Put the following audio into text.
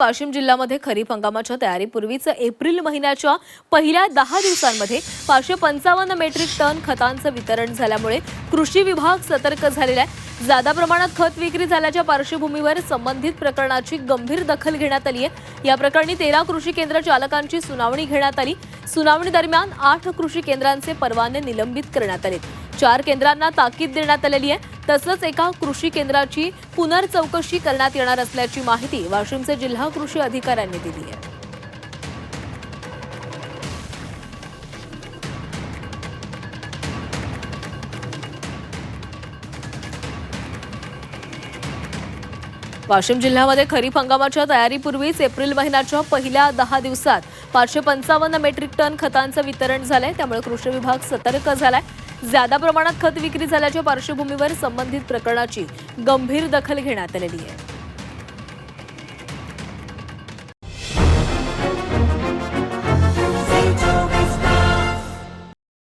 वाशिम जिल्ह्यामध्ये खरीप हंगामाच्या तयारीपूर्वीच एप्रिल महिन्याच्या पहिल्या 10 दिवसांमध्ये 555 मेट्रिक टन खतांचं वितरण झाल्यामुळे कृषी विभाग सतर्क झालेला आहे। जादा प्रमाणात खत विक्री झाल्याच्या पार्श्वभूमीवर संबंधित प्रकरणाची गंभीर दखल घेण्यात आली आहे। या प्रकरणी 13 कृषी केंद्र चालकांची सुनावणी घेण्यात आली। सुनावणी दरम्यान 8 कृषी केंद्रांचे परवाने निलंबित करण्यात आले। 4 केंद्रांना ताकीद देण्यात आलेली आहे। तसंच एका कृषी केंद्राची पुनर्चौकशी करण्यात येणार असल्याची माहिती वाशिमचे जिल्हा कृषी अधिकाऱ्यांनी दिली आहे। वाशिम जिल्ह्यामध्ये खरीप हंगामाच्या तयारीपूर्वीच एप्रिल महिन्याच्या पहिल्या 10 दिवसात 555 मेट्रिक टन खतांचं वितरण झालंय। त्यामुळे कृषी विभाग सतर्क झालाय। जादा प्रमाणात खत विक्री झाल्याच्या पार्श्वभूमीवर संबंधित प्रकरणाची गंभीर दखल घेण्यात आलेली आहे।